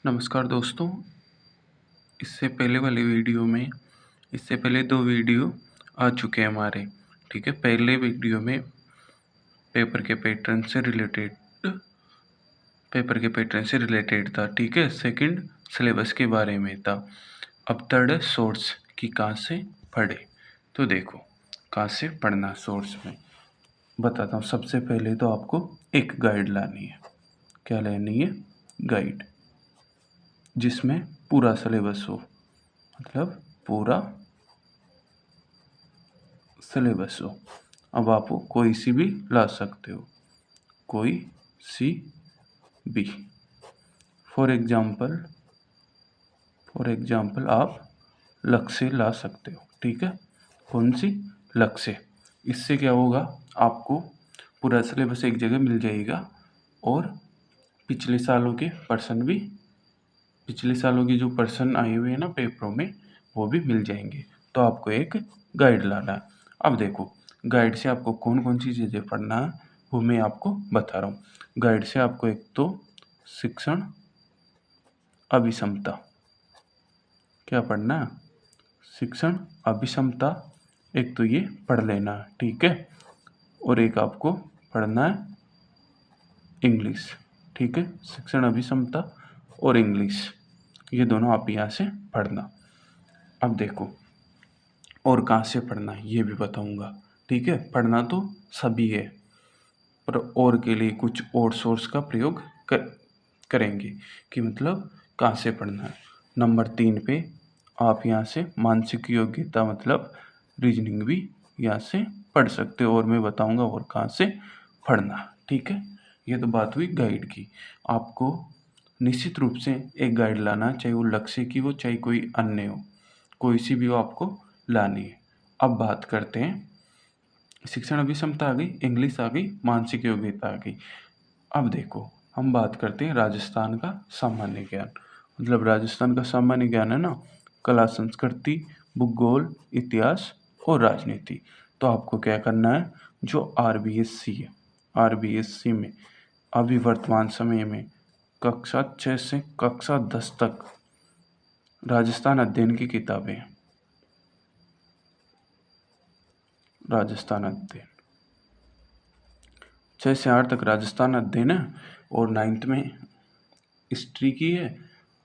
नमस्कार दोस्तों। इससे पहले 2 वीडियो आ चुके हैं हमारे, ठीक है। पहले वीडियो में पेपर के पैटर्न से रिलेटेड था, ठीक है। सेकंड सिलेबस के बारे में था। अब थर्ड है सोर्स कि कहाँ से पढ़े। तो देखो कहाँ से पढ़ना। सोर्स में बताता हूँ। सबसे पहले तो आपको एक गाइड लानी है। क्या लेनी है? गाइड, जिसमें पूरा सिलेबस हो, मतलब पूरा सिलेबस हो। अब आप कोई सी भी ला सकते हो, कोई सी भी। फॉर एग्जाम्पल आप लक से ला सकते हो, ठीक है। कौन सी? लक से। इससे क्या होगा, आपको पूरा सिलेबस एक जगह मिल जाएगा और पिछले सालों के जो पर्सन आए हुए हैं ना पेपरों में, वो भी मिल जाएंगे। तो आपको एक गाइड लाना है। अब देखो गाइड से आपको कौन कौन सी चीज़ें पढ़ना है वो मैं आपको बता रहा हूँ। गाइड से आपको एक तो शिक्षण अभिक्षमता, क्या पढ़ना है? शिक्षण अभिक्षमता। एक तो ये पढ़ लेना है, ठीक है। और एक आपको पढ़ना है इंग्लिश, ठीक है। शिक्षण अभिक्षमता और इंग्लिश, ये दोनों आप यहाँ से पढ़ना। अब देखो और कहाँ से पढ़ना है ये भी बताऊंगा, ठीक है। पढ़ना तो सभी है, पर और के लिए कुछ और सोर्स का प्रयोग करेंगे कि मतलब कहाँ से पढ़ना है। नंबर 3 पे आप यहाँ से मानसिक योग्यता मतलब रीजनिंग भी यहाँ से पढ़ सकते हो, और मैं बताऊंगा और कहाँ से पढ़ना, ठीक है। ये तो बात हुई गाइड की। आपको निश्चित रूप से एक गाइड लाना, चाहे वो लक्ष्य की हो चाहे कोई अन्य हो, कोई सी भी हो आपको लानी है। अब बात करते हैं, शिक्षण अभिक्षमता आ गई, इंग्लिश आ गई, मानसिक योग्यता आ गई। अब देखो हम बात करते हैं राजस्थान का सामान्य ज्ञान। मतलब राजस्थान का सामान्य ज्ञान है ना, कला संस्कृति, भूगोल, इतिहास और राजनीति। तो आपको क्या करना है, जो आरबीएससी है, आरबीएससी में अभी वर्तमान समय में कक्षा 6 से कक्षा 10 तक राजस्थान अध्ययन की किताबें हैं। राजस्थान अध्ययन 6 से 8 तक राजस्थान अध्ययन है, और 9th में हिस्ट्री की है,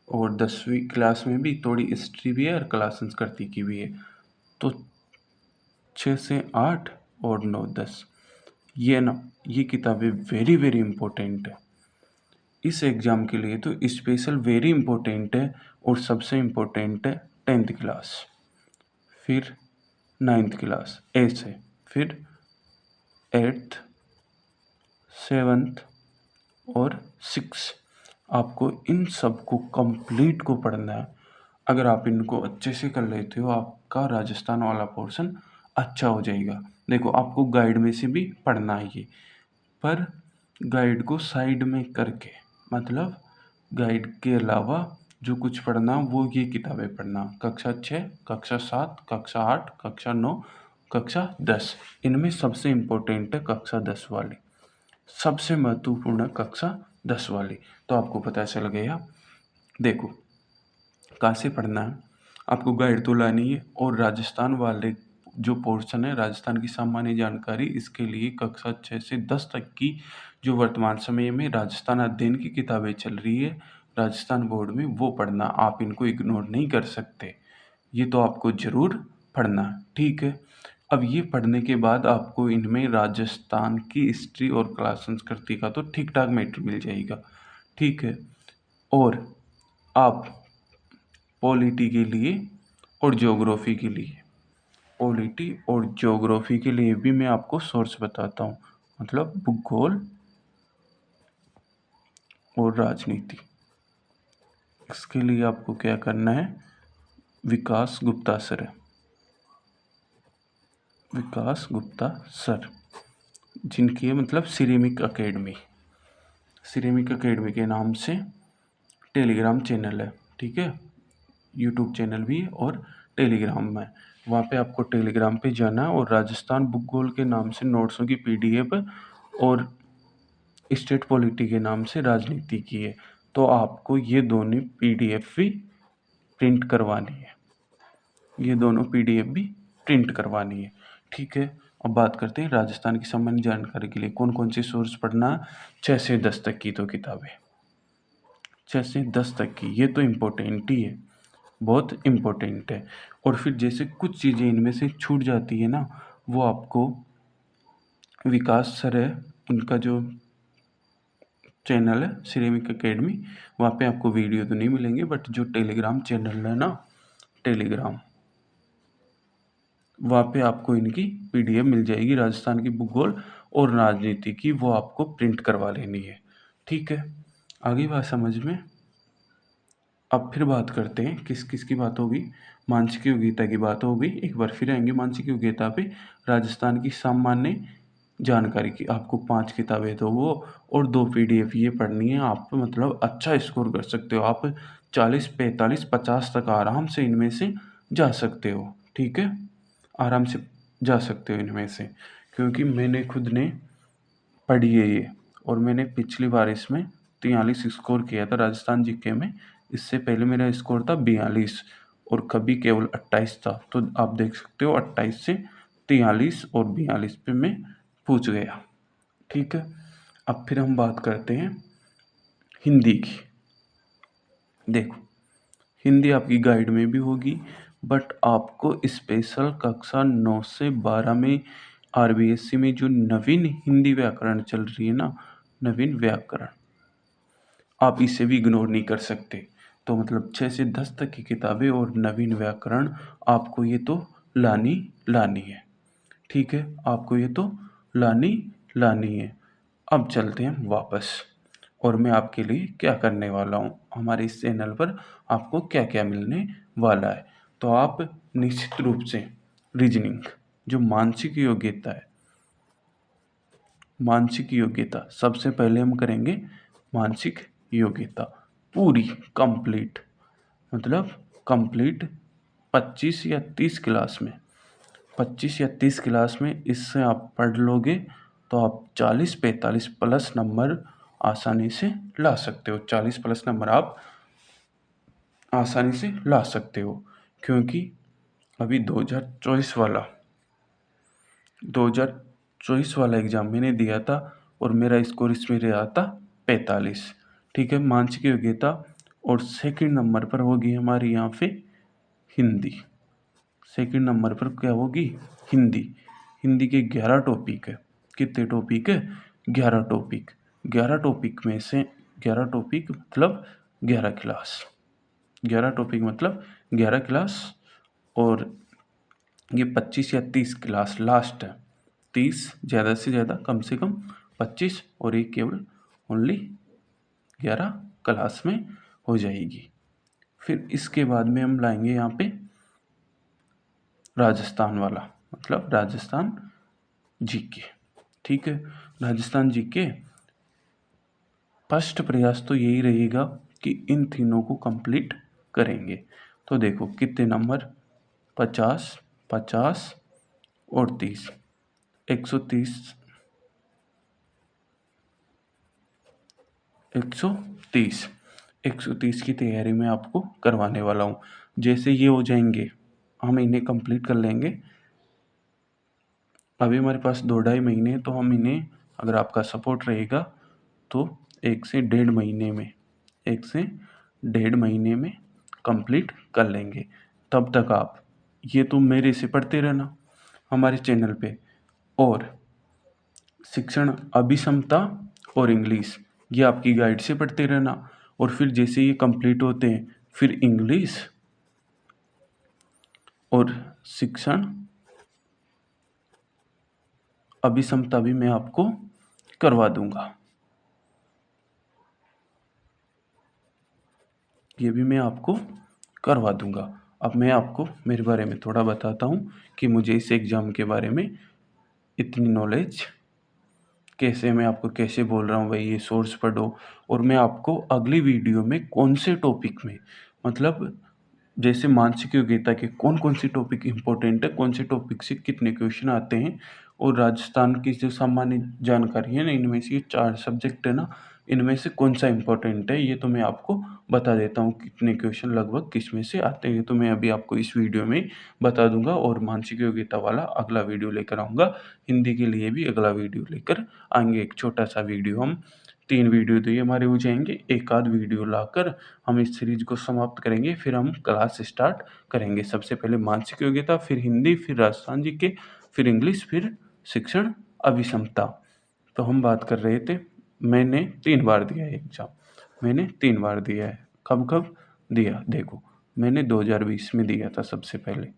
और 10वीं क्लास में भी थोड़ी हिस्ट्री भी है और कला संस्कृति की भी है। तो 6 से 8 और 9 10 ये किताबें वेरी वेरी इम्पोर्टेंट है इस एग्ज़ाम के लिए। तो स्पेशल वेरी इम्पोर्टेंट है, और सबसे इम्पोर्टेंट है 10th क्लास, फिर 9th क्लास ऐसे, फिर 8th 7th और 6। आपको इन सब को कंप्लीट को पढ़ना है। अगर आप इनको अच्छे से कर लेते हो, आपका राजस्थान वाला पोर्शन अच्छा हो जाएगा। देखो आपको गाइड में से भी पढ़ना है ये, पर गाइड को साइड में करके, मतलब गाइड के अलावा जो कुछ पढ़ना वो ये किताबें पढ़ना। कक्षा 6, कक्षा 7, कक्षा 8, कक्षा 9, कक्षा 10। इनमें सबसे इम्पोर्टेंट है कक्षा 10 वाली, सबसे महत्वपूर्ण कक्षा 10 वाली। तो आपको पता चल गया। देखो कहाँ से पढ़ना है, आपको गाइड तो लानी है, और राजस्थान वाले जो पोर्शन है राजस्थान की सामान्य जानकारी, इसके लिए कक्षा 6 से 10 तक की जो वर्तमान समय में राजस्थान अध्ययन की किताबें चल रही है राजस्थान बोर्ड में, वो पढ़ना। आप इनको इग्नोर नहीं कर सकते, ये तो आपको ज़रूर पढ़ना, ठीक है। अब ये पढ़ने के बाद आपको इनमें राजस्थान की हिस्ट्री और कला संस्कृति का तो ठीक ठाक मैटर मिल जाएगा, ठीक है। और आप पॉलिटी के लिए और ज्योग्राफी के लिए, पॉलिटी और ज्योग्राफी के लिए भी मैं आपको सोर्स बताता हूँ, मतलब भूगोल और राजनीति। इसके लिए आपको क्या करना है, विकास गुप्ता सर है, विकास गुप्ता सर, जिनकी है मतलब सिरेमिक अकेडमी के नाम से टेलीग्राम चैनल है, ठीक है। यूट्यूब चैनल भी और टेलीग्राम में, वहाँ पे आपको टेलीग्राम पे जाना, और राजस्थान भूगोल के नाम से नोट्सों की पीडीएफ और स्टेट पॉलिटी के नाम से राजनीति की है। तो आपको ये दोनों PDF भी प्रिंट करवानी है, ये दोनों PDF भी प्रिंट करवानी है। ठीक है, अब बात करते हैं राजस्थान की सामान्य जानकारी के लिए कौन कौन सी सोर्स पढ़ना। 6 से 10 तक की तो किताबें, 6 से 10 तक की, ये तो इम्पोर्टेंट ही है, बहुत इम्पोर्टेंट है। और फिर जैसे कुछ चीज़ें इनमें से छूट जाती है ना, वो आपको विकास सर है, उनका जो चैनल है सिरेमिक एकेडमी, वहाँ पे आपको वीडियो तो नहीं मिलेंगे, बट जो टेलीग्राम चैनल है ना, टेलीग्राम, वहाँ पे आपको इनकी PDF मिल जाएगी, राजस्थान की भूगोल और राजनीति की, वो आपको प्रिंट करवा लेनी है। ठीक है, आगे बात समझ में। अब फिर बात करते हैं किस किस की बात होगी। मानसिक योग्यता की बात होगी, एक बार फिर आएंगे मानसिक योग्यता पे। राजस्थान की सामान्य जानकारी की आपको 5 किताबें तो वो और 2 PDF ये पढ़नी है। आप मतलब अच्छा स्कोर कर सकते हो, आप 40, 45, 50 तक आराम से इनमें से जा सकते हो। ठीक है, आराम से जा सकते हो इनमें से, क्योंकि मैंने खुद ने पढ़ी है ये, और मैंने पिछली बार इसमें 43 स्कोर किया था राजस्थान GK में। इससे पहले मेरा स्कोर था 42 और कभी केवल 28 था। तो आप देख सकते हो 28 से 43 और 42 पे मैं पूछ गया। ठीक है, अब फिर हम बात करते हैं हिंदी की। देखो, हिंदी आपकी गाइड में भी होगी, बट आपको स्पेशल कक्षा 9 से 12 में RBSC में जो नवीन हिंदी व्याकरण चल रही है ना, नवीन व्याकरण, आप इसे भी इग्नोर नहीं कर सकते। तो मतलब 6 से 10 तक की किताबें और नवीन व्याकरण आपको ये तो लानी लानी है। ठीक है, आपको ये तो लानी लानी है। अब चलते हैं वापस, और मैं आपके लिए क्या करने वाला हूँ, हमारे इस चैनल पर आपको क्या क्या मिलने वाला है। तो आप निश्चित रूप से रीजनिंग, जो मानसिक योग्यता है, मानसिक योग्यता सबसे पहले हम करेंगे। मानसिक योग्यता पूरी कंप्लीट, मतलब कंप्लीट 25 या 30 क्लास में, 25 या 30 क्लास में इससे आप पढ़ लोगे तो आप 40-45 प्लस नंबर आसानी से ला सकते हो। 40 प्लस नंबर आप आसानी से ला सकते हो, क्योंकि अभी 2024 वाला एग्ज़ाम मैंने दिया था और मेरा स्कोर इसमें रहा था 45। ठीक है, मानसिक योग्यता। और सेकंड नंबर पर होगी हमारी यहाँ पे हिंदी। सेकंड नंबर पर क्या होगी? हिंदी। हिंदी के 11 टॉपिक है। कितने टॉपिक है? 11 टॉपिक। 11 टॉपिक में से 11 टॉपिक मतलब 11 क्लास। 11 टॉपिक मतलब 11 क्लास, और ये 25 या 30 क्लास लास्ट है। 30 ज़्यादा से ज़्यादा, कम से कम 25, और एक केवल ओनली 11 क्लास में हो जाएगी। फिर इसके बाद में हम लाएंगे यहाँ पे राजस्थान वाला, मतलब राजस्थान GK। ठीक है, राजस्थान GK फर्स्ट प्रयास तो यही रहेगा कि इन तीनों को कंप्लीट करेंगे। तो देखो कितने नंबर, 50, 50 और 30, 130, 130, 130 की तैयारी मैं आपको करवाने वाला हूँ। जैसे ये हो जाएंगे, हम इन्हें कंप्लीट कर लेंगे। अभी हमारे पास 2-2.5 महीने हैं, तो हम इन्हें, अगर आपका सपोर्ट रहेगा तो 1 से 1.5 महीने में, 1 से 1.5 महीने में कंप्लीट कर लेंगे। तब तक आप ये तो मेरे से पढ़ते रहना हमारे चैनल पे, और शिक्षण अभिक्षमता और इंग्लिश ये आपकी गाइड से पढ़ते रहना। और फिर जैसे ये कंप्लीट होते हैं, फिर इंग्लिश और शिक्षण अभिक्षमता भी मैं आपको करवा दूंगा। ये भी मैं आपको करवा दूंगा। अब मैं आपको मेरे बारे में थोड़ा बताता हूँ कि मुझे इस एग्ज़ाम के बारे में इतनी नॉलेज कैसे, मैं आपको कैसे बोल रहा हूँ भाई ये सोर्स पढ़ो। और मैं आपको अगली वीडियो में कौन से टॉपिक में, मतलब जैसे मानसिक योग्यता के कौन कौन से टॉपिक इंपॉर्टेंट है, कौन से टॉपिक से कितने क्वेश्चन आते हैं, और राजस्थान की जो सामान्य जानकारी है ना, इनमें से ये 4 सब्जेक्ट है ना, इनमें से कौन सा इम्पोर्टेंट है ये तो मैं आपको बता देता हूँ कितने क्वेश्चन लगभग किस में से आते हैं, तो मैं अभी आपको इस वीडियो में बता दूंगा और मानसिक योग्यता वाला अगला वीडियो लेकर आऊँगा। हिंदी के लिए भी अगला वीडियो लेकर आएंगे, एक छोटा सा वीडियो। हम 3 वीडियो तो ये हमारे हो जाएंगे, एक आध वीडियो लाकर हम इस सीरीज को समाप्त करेंगे, फिर हम क्लास स्टार्ट करेंगे। सबसे पहले मानसिक योग्यता, फिर हिंदी, फिर राजस्थान जीके, फिर इंग्लिश, फिर शिक्षण अभिक्षमता। तो हम बात कर रहे थे, मैंने 3 बार दिया है एग्ज़ाम, मैंने 3 बार दिया है। कब कब दिया देखो, मैंने 2020 में दिया था सबसे पहले,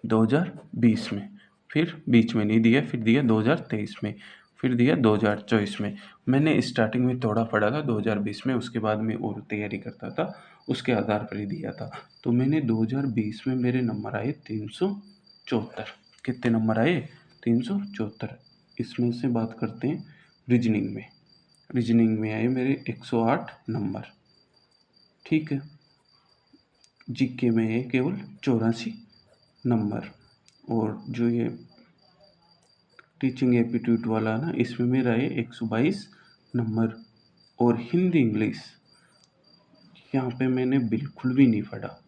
2020 में, फिर बीच में नहीं दिया, फिर दिया 2023 में, फिर दिया 2024 में। मैंने स्टार्टिंग में थोड़ा पढ़ा था 2020 में, उसके बाद में और तैयारी करता था, उसके आधार पर ही दिया था। तो मैंने 2020 में मेरे नंबर आए 374। कितने नंबर आए? 374। इसमें से बात करते हैं रीजनिंग में। रीजनिंग में आए मेरे 108 नंबर, ठीक है। जीके में है केवल 84 नंबर। और जो ये टीचिंग एप्टीट्यूड वाला है ना, इसमें मेरा है 122 नंबर। और हिंदी इंग्लिश यहाँ पे मैंने बिल्कुल भी नहीं पढ़ा,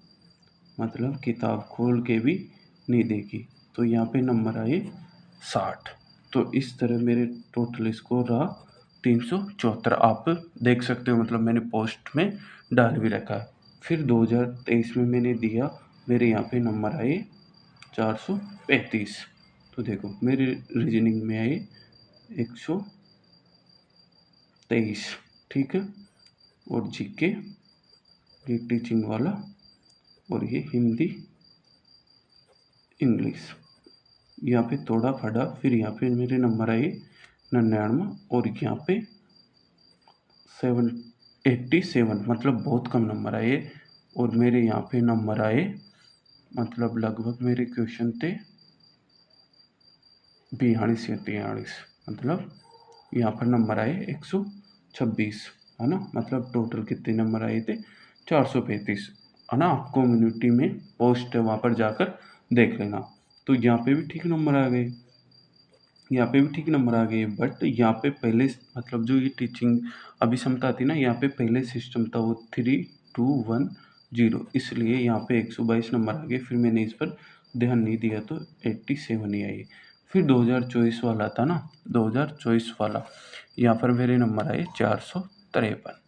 मतलब किताब खोल के भी नहीं देखी, तो यहाँ पे नंबर आए 60। तो इस तरह मेरे टोटल स्कोर रहा 374। आप देख सकते हो, मतलब मैंने पोस्ट में डाल भी रखा है। फिर 2023 में मैंने दिया, मेरे यहाँ पे नंबर आए 435। तो देखो मेरे रीजनिंग में आए 123, ठीक है। और जीके, ये टीचिंग वाला, और ये हिंदी इंग्लिश, यहाँ पे थोड़ा पढ़ा। फिर यहाँ पे मेरे नंबर आए 99, और यहाँ पे 787, मतलब बहुत कम नंबर आए। और मेरे यहाँ पे नंबर आए, मतलब लगभग मेरे क्वेश्चन थे 42 या 43, मतलब यहाँ पर नंबर आए 126, है ना। मतलब टोटल कितने नंबर आए थे? 435, है ना। आप कम्युनिटी में पोस्ट है, वहाँ पर जाकर देख लेना। तो यहाँ पे भी ठीक नंबर आ गए, यहाँ पे भी ठीक नंबर आ गए। बट यहाँ पे पहले, मतलब जो ये टीचिंग अभिक्षमता थी ना, यहाँ पे पहले सिस्टम था वो 3210, इसलिए यहाँ पे 122 नंबर आ गए। फिर मैंने इस पर ध्यान नहीं दिया तो 87 ही आई। फिर 2024 वाला था ना, 2024 वाला, यहाँ पर मेरे नंबर आए 453।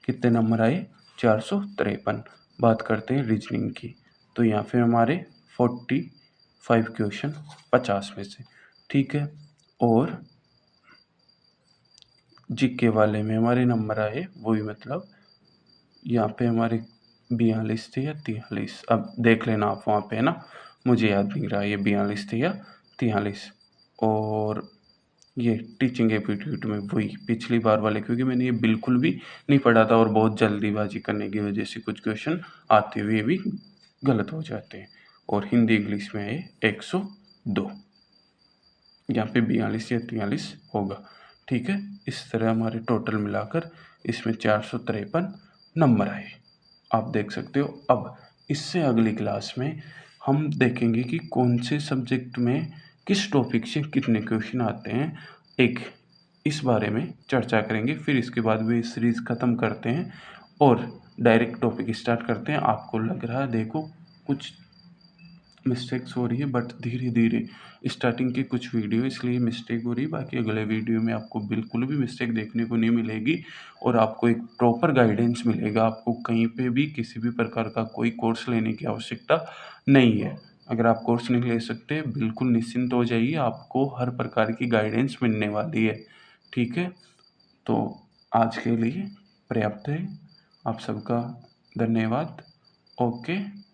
कितने नंबर आए? 453। बात करते हैं रीजनिंग की, तो यहाँ पे हमारे 45 क्वेश्चन 50 में से, ठीक है। और जीके वाले में हमारे नंबर आए वही, मतलब यहाँ पे हमारे 42 थे या 43, अब देख लेना आप वहाँ पे, है ना, मुझे याद नहीं रहा ये 42 थे या 43। और ये टीचिंग एप्टीट्यूड में वही पिछली बार वाले, क्योंकि मैंने ये बिल्कुल भी नहीं पढ़ा था और बहुत जल्दीबाजी करने की वजह से कुछ क्वेश्चन आते हुए भी गलत हो जाते हैं। और हिंदी इंग्लिश में है 102, यहाँ पे 42 या 43 होगा, ठीक है। इस तरह हमारे टोटल मिलाकर इसमें 453 नंबर आए, आप देख सकते हो। अब इससे अगली क्लास में हम देखेंगे कि कौन से सब्जेक्ट में किस टॉपिक से कितने क्वेश्चन आते हैं, एक इस बारे में चर्चा करेंगे। फिर इसके बाद वे सीरीज़ ख़त्म करते हैं और डायरेक्ट टॉपिक स्टार्ट करते हैं। आपको लग रहा है देखो कुछ मिस्टेक्स हो रही है, बट धीरे धीरे स्टार्टिंग की कुछ वीडियो इसलिए मिस्टेक हो रही है, बाकी अगले वीडियो में आपको बिल्कुल भी मिस्टेक देखने को नहीं मिलेगी और आपको एक प्रॉपर गाइडेंस मिलेगा। आपको कहीं पे भी किसी भी प्रकार का कोई कोर्स लेने की आवश्यकता नहीं है। अगर आप कोर्स नहीं ले सकते, बिल्कुल निश्चिंत हो जाइए, आपको हर प्रकार की गाइडेंस मिलने वाली है, ठीक है। तो आज के लिए पर्याप्त है। आप सबका धन्यवाद। ओके।